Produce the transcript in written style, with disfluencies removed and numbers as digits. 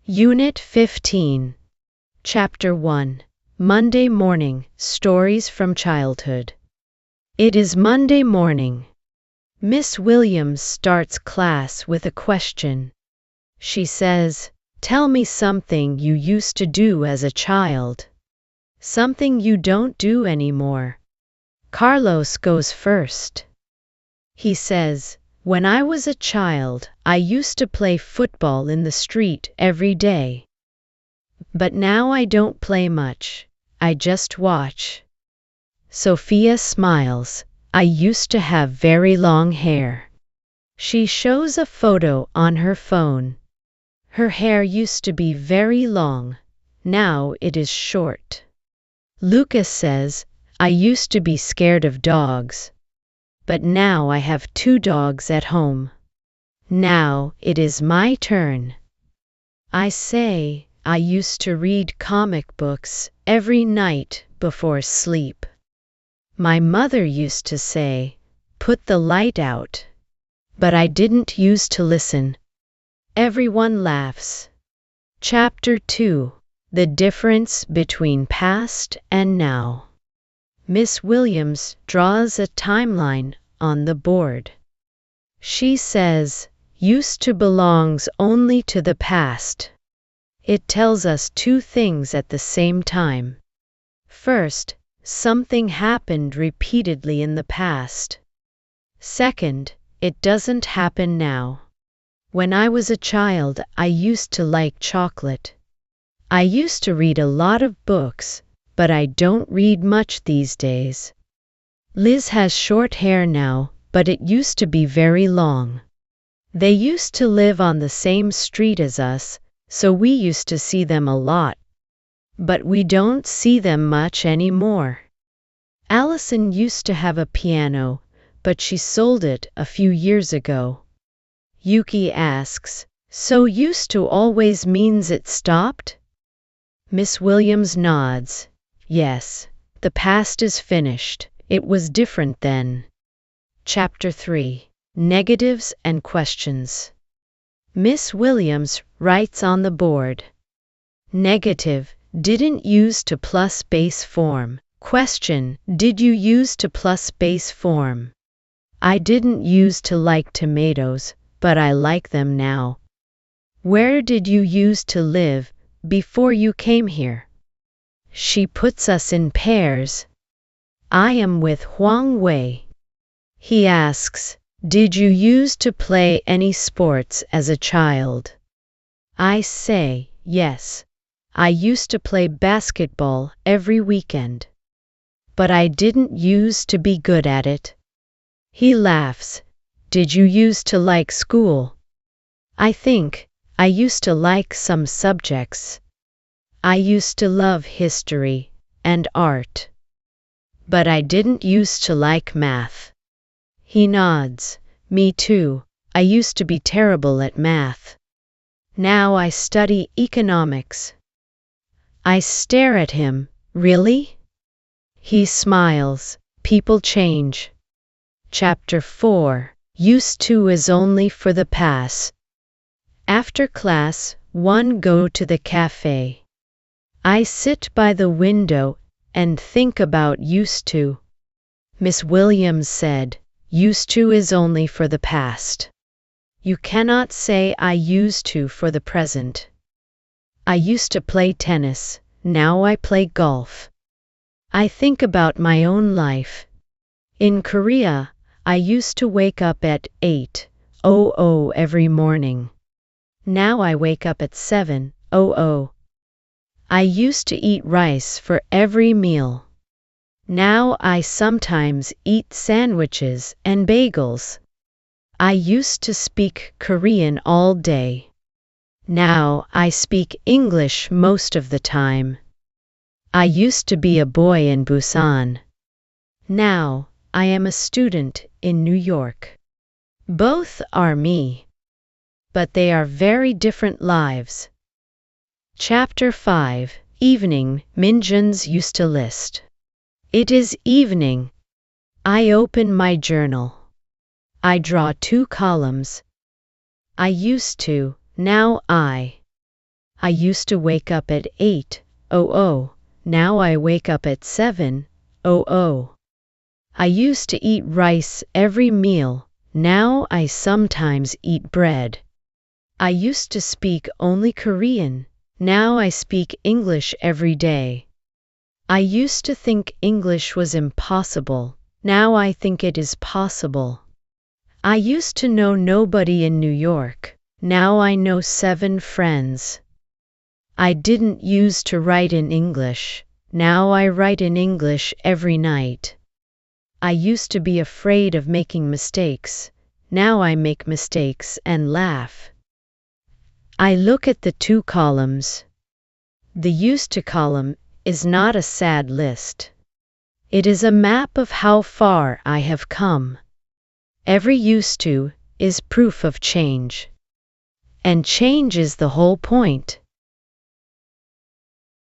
Unit 15, Chapter 1, Monday Morning, Stories from Childhood. It is Monday morning. Miss Williams starts class with a question. She says, "Tell me something you used to do as a child. Something you don't do anymore." Carlos goes first. He says, "When I was a child, I used to play football in the street every day. But now I don't play much, I just watch." Sophia smiles. "I used to have very long hair." She shows a photo on her phone. Her hair used to be very long, now it is short. Lucas says, "I used to be scared of dogs. But now I have 2 dogs at home. Now it is my turn." I say, "I used to read comic books every night before sleep. My mother used to say, 'Put the light out.' But I didn't used to listen." Everyone laughs. Chapter 2, The Difference Between Past and Now. Miss Williams draws a timeline on the board. She says, "Used to belongs only to the past." It tells us 2 things at the same time. First, something happened repeatedly in the past. Second, it doesn't happen now. When I was a child, I used to like chocolate. I used to read a lot of books, but I don't read much these days. Liz has short hair now, but it used to be very long. They used to live on the same street as us, so we used to see them a lot. But we don't see them much anymore. Allison used to have a piano, but she sold it a few years ago." Yuki asks, "So used to always means it stopped?" Miss Williams nods. "Yes, the past is finished. It was different then." Chapter 3, Negatives and Questions. Miss Williams writes on the board. Negative, didn't use to plus base form. Question, did you use to plus base form? I didn't use to like tomatoes, but I like them now. Where did you use to live before you came here? She puts us in pairs. I am with Huang Wei. He asks, "Did you use to play any sports as a child?" I say, "Yes. I used to play basketball every weekend. But I didn't use to be good at it." He laughs. "Did you use to like school?" I think I used to like some subjects. I used to love history and art. But I didn't use to like math. He nods. Me too. I used to be terrible at math. Now I study economics. I stare at him. Really? He smiles. People change. Chapter 4, Used to is only for the past. After class, one go to the cafe. I sit by the window and think about used to. Miss Williams said, "Used to is only for the past. You cannot say I used to for the present. I used to play tennis, now I play golf." I think about my own life. In Korea, I used to wake up at 8:00 every morning. Now I wake up at 7:00. I used to eat rice for every meal. Now I sometimes eat sandwiches and bagels. I used to speak Korean all day. Now I speak English most of the time. I used to be a boy in Busan. Now I am a student in New York. Both are me. But they are very different lives. Chapter 5, Evening, Minjun's used to list. It is evening. I open my journal. I draw 2 columns. I used to, now I I used to wake up at 8:00. Now I wake up at 7:00. I used to eat rice every meal. Now I sometimes eat bread. I used to speak only Korean. Now I speak English every day. I used to think English was impossible. Now I think it is possible. I used to know nobody in New York. Now I know 7 friends. I didn't use to write in English. Now I write in English every night. I used to be afraid of making mistakes. Now I make mistakes and laugh. I look at the 2 columns. The used to column is not a sad list. It is a map of how far I have come. Every used to is proof of change. And change is the whole point.